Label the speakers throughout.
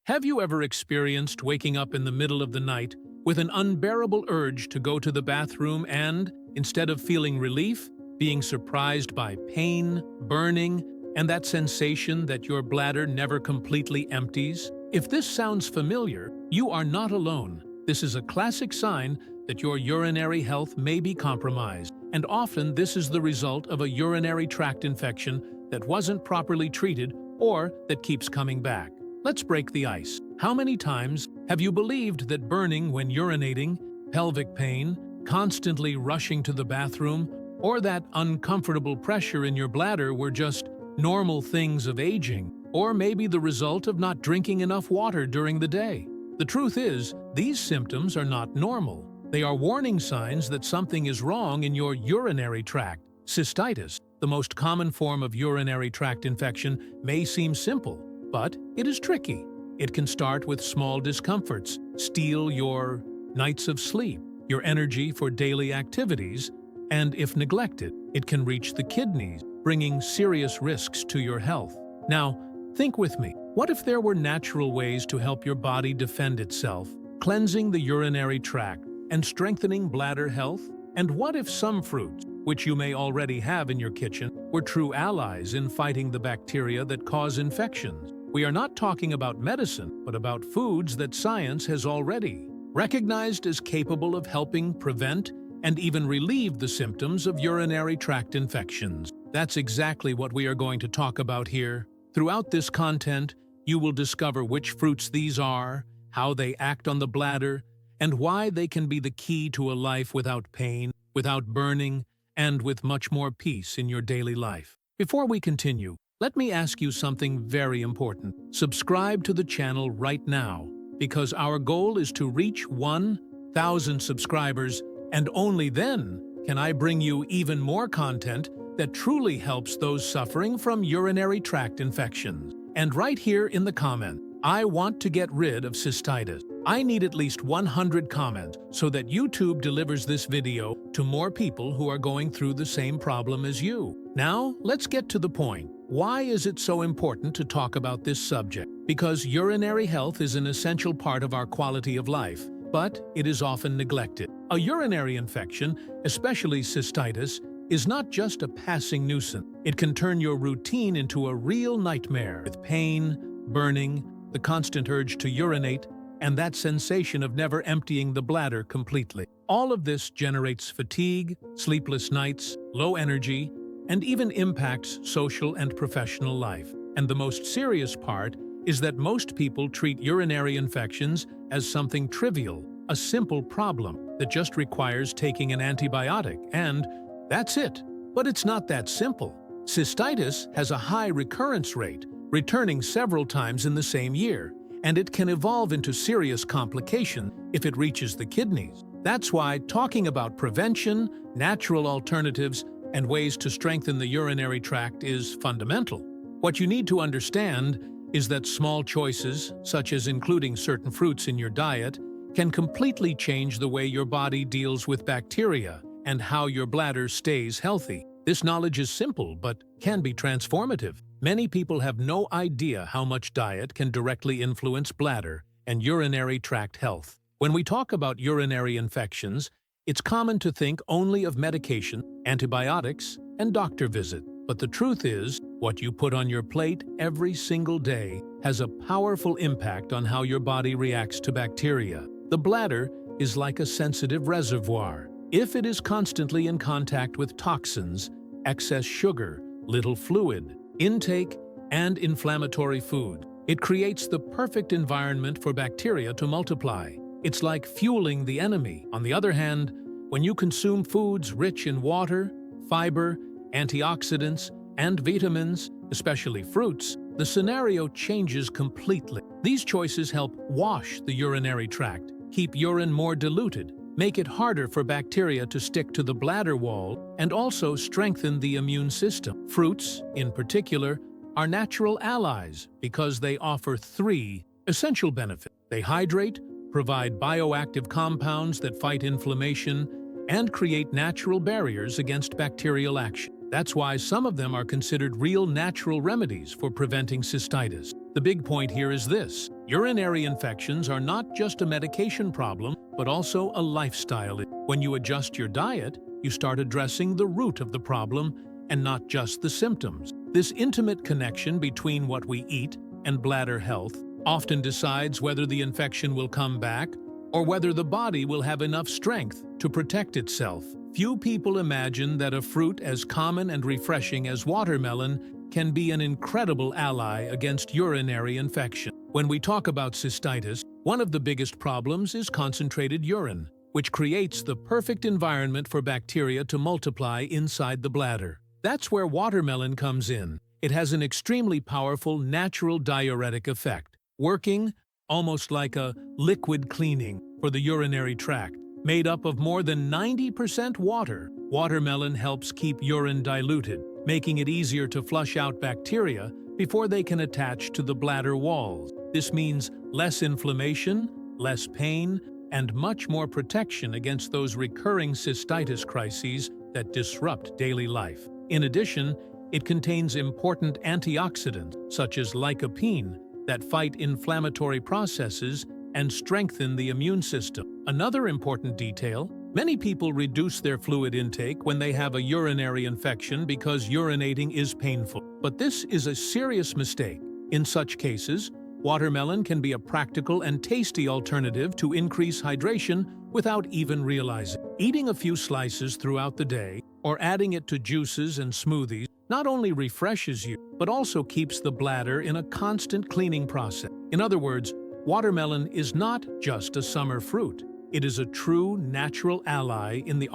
Speaker 1: Have you ever experienced waking up in the middle of the night with an unbearable urge to go to the bathroom and, instead of feeling relief, being surprised by pain, burning, and that sensation that your bladder never completely empties? If this sounds familiar, you are not alone. This is a classic sign that your urinary health may be compromised, and often this is the result of a urinary tract infection that wasn't properly treated or that keeps coming back. Let's break the ice. How many times have you believed that burning when urinating, pelvic pain, constantly rushing to the bathroom, or that uncomfortable pressure in your bladder were just normal things of aging, or maybe the result of not drinking enough water during the day? The truth is, these symptoms are not normal. They are warning signs that something is wrong in your urinary tract. Cystitis, the most common form of urinary tract infection, may seem simple, but it is tricky. It can start with small discomforts, steal your nights of sleep, your energy for daily activities, and if neglected, it can reach the kidneys, bringing serious risks to your health. Now, think with me. What if there were natural ways to help your body defend itself, cleansing the urinary tract and strengthening bladder health? And what if some fruits, which you may already have in your kitchen, were true allies in fighting the bacteria that cause infections? We are not talking about medicine, but about foods that science has already recognized as capable of helping prevent and even relieve the symptoms of urinary tract infections. That's exactly what we are going to talk about here. Throughout this content, you will discover which fruits these are, how they act on the bladder, and why they can be the key to a life without pain, without burning, and with much more peace in your daily life. Before we continue, let me ask you something very important. Subscribe to the channel right now, because our goal is to reach 1,000 subscribers, and only then can I bring you even more content that truly helps those suffering from urinary tract infections. And right here in the comment, I want to get rid of cystitis. I need at least 100 comments so that YouTube delivers this video to more people who are going through the same problem as you. Now, let's get to the point. Why is it so important to talk about this subject? Because urinary health is an essential part of our quality of life, but it is often neglected. A urinary infection, especially cystitis, is not just a passing nuisance. It can turn your routine into a real nightmare with pain, burning, the constant urge to urinate, and that sensation of never emptying the bladder completely. All of this generates fatigue, sleepless nights, low energy, and even impacts social and professional life. And the most serious part is that most people treat urinary infections as something trivial, a simple problem that just requires taking an antibiotic, and that's it. But it's not that simple. Cystitis has a high recurrence rate, returning several times in the same year, and it can evolve into serious complication if it reaches the kidneys. That's why talking about prevention, natural alternatives, and ways to strengthen the urinary tract is fundamental. What you need to understand is that small choices, such as including certain fruits in your diet, can completely change the way your body deals with bacteria and how your bladder stays healthy. This knowledge is simple, but can be transformative. Many people have no idea how much diet can directly influence bladder and urinary tract health. When we talk about urinary infections, it's common to think only of medication, antibiotics, and doctor visit. But the truth is, what you put on your plate every single day has a powerful impact on how your body reacts to bacteria. The bladder is like a sensitive reservoir. If it is constantly in contact with toxins, excess sugar, little fluid, intake, and inflammatory food, it creates the perfect environment for bacteria to multiply. It's like fueling the enemy. On the other hand, when you consume foods rich in water, fiber, antioxidants, and vitamins, especially fruits, the scenario changes completely. These choices help wash the urinary tract, keep urine more diluted, make it harder for bacteria to stick to the bladder wall, and also strengthen the immune system. Fruits, in particular, are natural allies because they offer 3 essential benefits. They hydrate, provide bioactive compounds that fight inflammation, and create natural barriers against bacterial action. That's why some of them are considered real natural remedies for preventing cystitis. The big point here is this: urinary infections are not just a medication problem, but also a lifestyle. When you adjust your diet, you start addressing the root of the problem and not just the symptoms. This intimate connection between what we eat and bladder health often decides whether the infection will come back or whether the body will have enough strength to protect itself. Few people imagine that a fruit as common and refreshing as watermelon can be an incredible ally against urinary infection. When we talk about cystitis, one of the biggest problems is concentrated urine, which creates the perfect environment for bacteria to multiply inside the bladder. That's where watermelon comes in. It has an extremely powerful natural diuretic effect, working almost like a liquid cleaning for the urinary tract. Made up of more than 90% water, watermelon helps keep urine diluted, making it easier to flush out bacteria before they can attach to the bladder walls. This means less inflammation, less pain, and much more protection against those recurring cystitis crises that disrupt daily life. In addition, it contains important antioxidants such as lycopene that fight inflammatory processes and strengthen the immune system. Another important detail: many people reduce their fluid intake when they have a urinary infection because urinating is painful. But this is a serious mistake. In such cases, watermelon can be a practical and tasty alternative to increase hydration without even realizing. Eating a few slices throughout the day or adding it to juices and smoothies not only refreshes you, but also keeps the bladder in a constant cleaning process. In other words, watermelon is not just a summer fruit. It is a true natural ally in the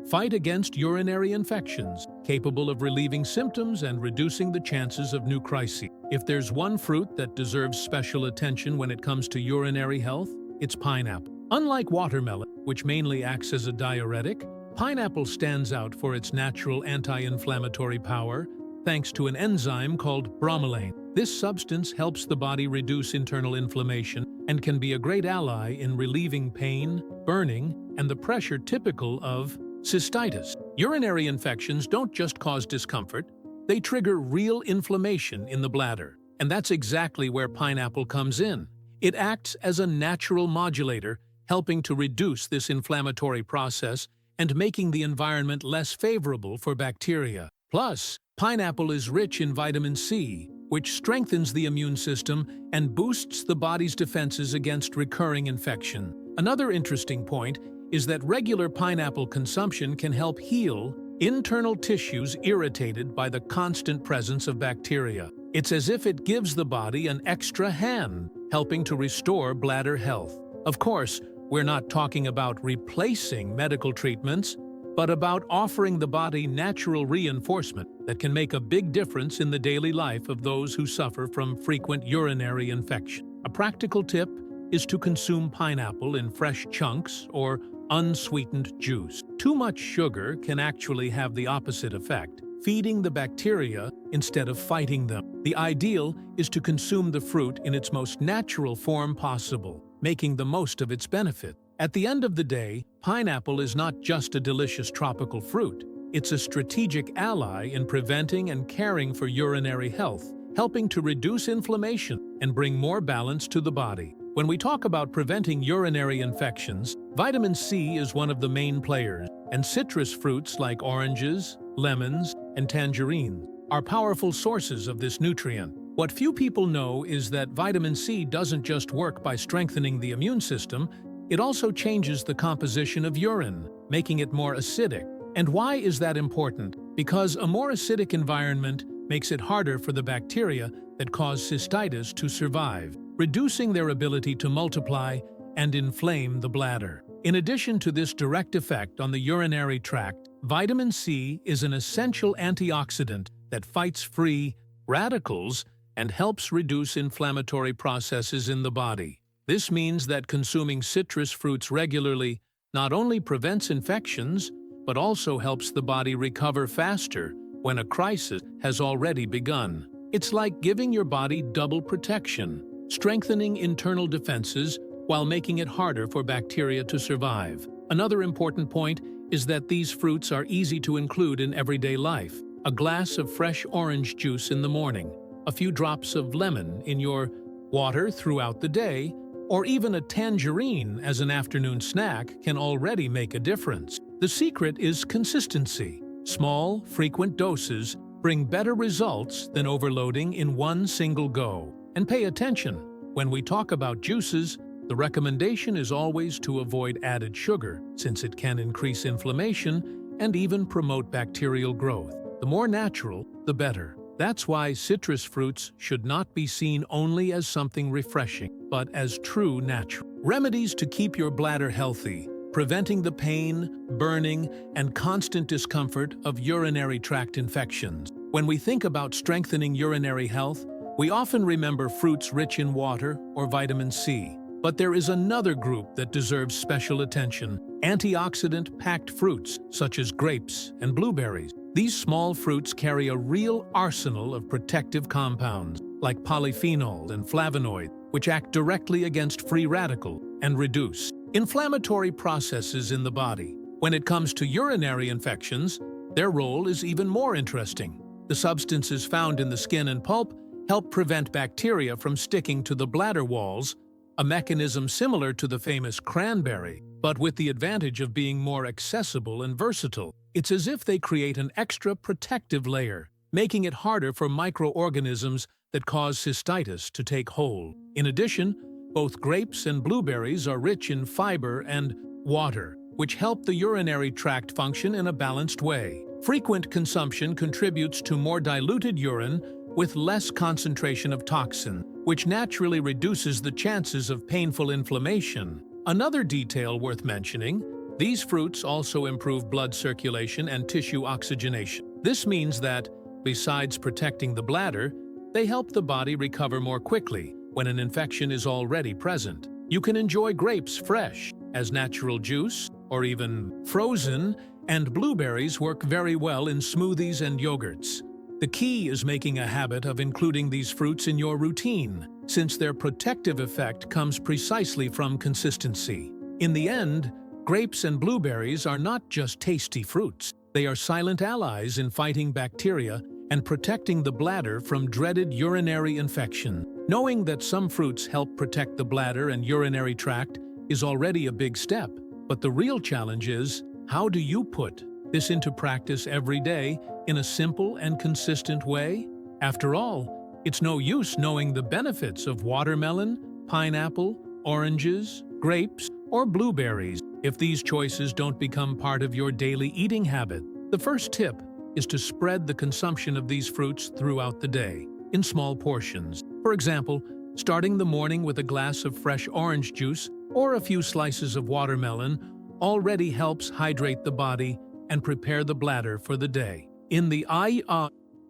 Speaker 1: fight against urinary infections, capable of relieving symptoms and reducing the chances of new crises. If there's one fruit that deserves special attention when it comes to urinary health, it's pineapple. Unlike watermelon, which mainly acts as a diuretic, pineapple stands out for its natural anti-inflammatory power, thanks to an enzyme called bromelain. This substance helps the body reduce internal inflammation and can be a great ally in relieving pain, burning, and the pressure typical of cystitis. Urinary infections don't just cause discomfort, they trigger real inflammation in the bladder. And that's exactly where pineapple comes in. It acts as a natural modulator, helping to reduce this inflammatory process and making the environment less favorable for bacteria. Plus, pineapple is rich in vitamin C, which strengthens the immune system and boosts the body's defenses against recurring infection. Another interesting point is that regular pineapple consumption can help heal internal tissues irritated by the constant presence of bacteria. It's as if it gives the body an extra hand, helping to restore bladder health. Of course, we're not talking about replacing medical treatments, but about offering the body natural reinforcement that can make a big difference in the daily life of those who suffer from frequent urinary infection. A practical tip is to consume pineapple in fresh chunks or unsweetened juice. Too much sugar can actually have the opposite effect, feeding the bacteria instead of fighting them. The ideal is to consume the fruit in its most natural form possible, making the most of its benefit. At the end of the day, pineapple is not just a delicious tropical fruit. It's a strategic ally in preventing and caring for urinary health, helping to reduce inflammation and bring more balance to the body. When we talk about preventing urinary infections, vitamin C is one of the main players, and citrus fruits like oranges, lemons, and tangerines are powerful sources of this nutrient. What few people know is that vitamin C doesn't just work by strengthening the immune system, it also changes the composition of urine, making it more acidic. And why is that important? Because a more acidic environment makes it harder for the bacteria that cause cystitis to survive, reducing their ability to multiply and inflame the bladder. In addition to this direct effect on the urinary tract, vitamin C is an essential antioxidant that fights free radicals and helps reduce inflammatory processes in the body. This means that consuming citrus fruits regularly not only prevents infections, but also helps the body recover faster when a crisis has already begun. It's like giving your body double protection, strengthening internal defenses while making it harder for bacteria to survive. Another important point is that these fruits are easy to include in everyday life. A glass of fresh orange juice in the morning, a few drops of lemon in your water throughout the day, or even a tangerine as an afternoon snack can already make a difference. The secret is consistency. Small, frequent doses bring better results than overloading in one single go. And pay attention, when we talk about juices, the recommendation is always to avoid added sugar, since it can increase inflammation and even promote bacterial growth. The more natural, the better. That's why citrus fruits should not be seen only as something refreshing, but as true natural remedies to keep your bladder healthy, preventing the pain, burning, and constant discomfort of urinary tract infections. When we think about strengthening urinary health, we often remember fruits rich in water or vitamin C. But there is another group that deserves special attention: antioxidant-packed fruits such as grapes and blueberries. These small fruits carry a real arsenal of protective compounds like polyphenols and flavonoids, which act directly against free radicals and reduce inflammatory processes in the body. When it comes to urinary infections, their role is even more interesting. The substances found in the skin and pulp help prevent bacteria from sticking to the bladder walls, a mechanism similar to the famous cranberry, but with the advantage of being more accessible and versatile. It's as if they create an extra protective layer, making it harder for microorganisms that cause cystitis to take hold. In addition, both grapes and blueberries are rich in fiber and water, which help the urinary tract function in a balanced way. Frequent consumption contributes to more diluted urine with less concentration of toxin, which naturally reduces the chances of painful inflammation. Another detail worth mentioning: these fruits also improve blood circulation and tissue oxygenation. This means that, besides protecting the bladder, they help the body recover more quickly when an infection is already present. You can enjoy grapes fresh, as natural juice, or even frozen, and blueberries work very well in smoothies and yogurts. The key is making a habit of including these fruits in your routine, since their protective effect comes precisely from consistency. In the end, grapes and blueberries are not just tasty fruits. They are silent allies in fighting bacteria and protecting the bladder from dreaded urinary infection. Knowing that some fruits help protect the bladder and urinary tract is already a big step, but the real challenge is, how do you put this into practice every day in a simple and consistent way? After all, it's no use knowing the benefits of watermelon, pineapple, oranges, grapes, or blueberries if these choices don't become part of your daily eating habit. The first tip is to spread the consumption of these fruits throughout the day, in small portions. For example, starting the morning with a glass of fresh orange juice or a few slices of watermelon already helps hydrate the body and prepare the bladder for the day. In the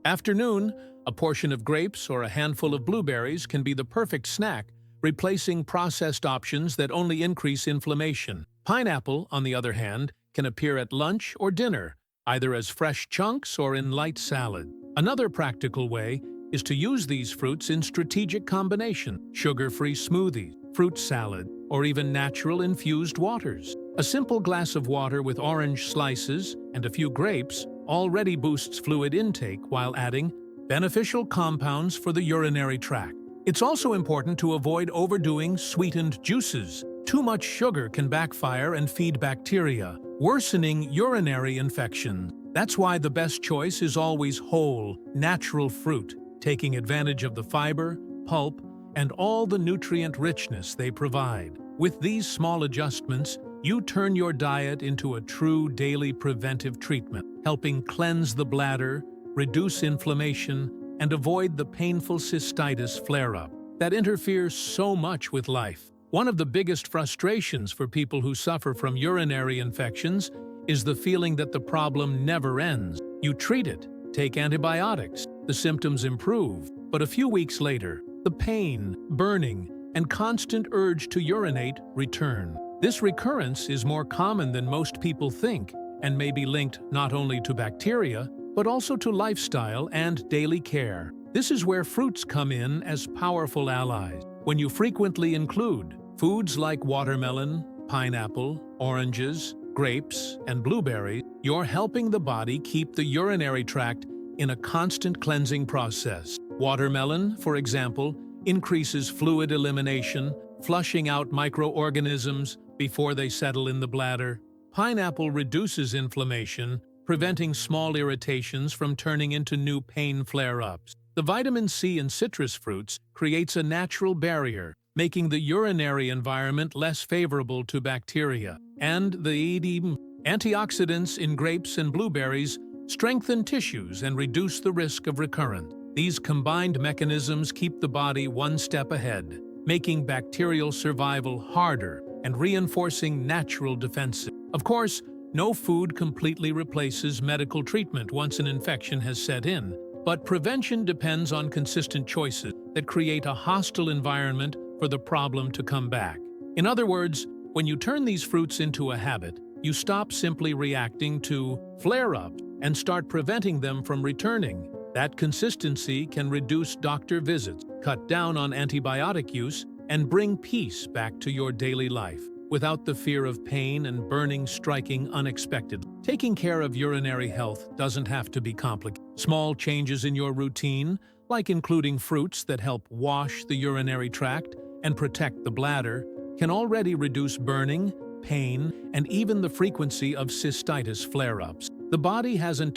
Speaker 1: afternoon, a portion of grapes or a handful of blueberries can be the perfect snack, replacing processed options that only increase inflammation. Pineapple, on the other hand, can appear at lunch or dinner, either as fresh chunks or in light salad. Another practical way is to use these fruits in strategic combination: sugar-free smoothies, fruit salad, or even natural infused waters. A simple glass of water with orange slices and a few grapes already boosts fluid intake while adding beneficial compounds for the urinary tract. It's also important to avoid overdoing sweetened juices. Too much sugar can backfire and feed bacteria, worsening urinary infections. That's why the best choice is always whole, natural fruit, taking advantage of the fiber, pulp, and all the nutrient richness they provide. With these small adjustments, you turn your diet into a true daily preventive treatment, helping cleanse the bladder, reduce inflammation, and avoid the painful cystitis flare-up that interferes so much with life. One of the biggest frustrations for people who suffer from urinary infections is the feeling that the problem never ends. You treat it, take antibiotics, the symptoms improve, but a few weeks later, the pain, burning, and constant urge to urinate return. This recurrence is more common than most people think and may be linked not only to bacteria, but also to lifestyle and daily care. This is where fruits come in as powerful allies. When you frequently include foods like watermelon, pineapple, oranges, grapes, and blueberries, you're helping the body keep the urinary tract in a constant cleansing process. Watermelon, for example, increases fluid elimination, flushing out microorganisms before they settle in the bladder. Pineapple reduces inflammation, preventing small irritations from turning into new pain flare-ups. The vitamin C in citrus fruits creates a natural barrier, making the urinary environment less favorable to bacteria. And the antioxidants in grapes and blueberries strengthen tissues and reduce the risk of recurrence. These combined mechanisms keep the body one step ahead, making bacterial survival harder and reinforcing natural defenses. Of course, no food completely replaces medical treatment once an infection has set in, but prevention depends on consistent choices that create a hostile environment for the problem to come back. In other words, when you turn these fruits into a habit, you stop simply reacting to flare-ups and start preventing them from returning. That consistency can reduce doctor visits, cut down on antibiotic use, and bring peace back to your daily life, without the fear of pain and burning striking unexpectedly. Taking care of urinary health doesn't have to be complicated. Small changes in your routine, like including fruits that help wash the urinary tract and protect the bladder, can already reduce burning, pain, and even the frequency of cystitis flare-ups. The body has an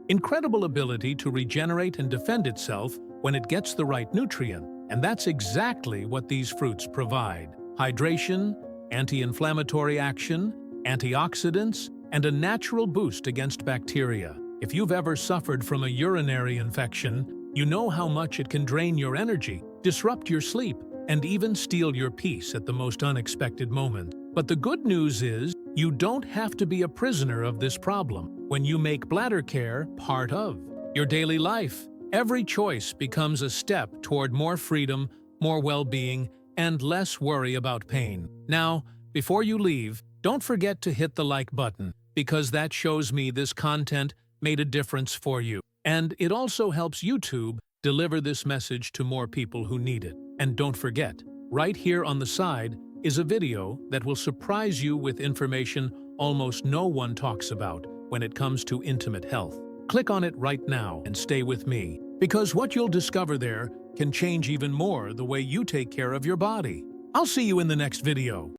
Speaker 1: incredible ability to regenerate and defend itself when it gets the right nutrient, and that's exactly what these fruits provide. Hydration, anti-inflammatory action, antioxidants, and a natural boost against bacteria. If you've ever suffered from a urinary infection, you know how much it can drain your energy, disrupt your sleep, and even steal your peace at the most unexpected moments. But the good news is, you don't have to be a prisoner of this problem. When you make bladder care part of your daily life, every choice becomes a step toward more freedom, more well-being, and less worry about pain. Now, before you leave, don't forget to hit the like button, because that shows me this content made a difference for you. And it also helps YouTube deliver this message to more people who need it. And don't forget, right here on the side is a video that will surprise you with information almost no one talks about when it comes to intimate health. Click on it right now and stay with me, because what you'll discover there can change even more the way you take care of your body. I'll see you in the next video.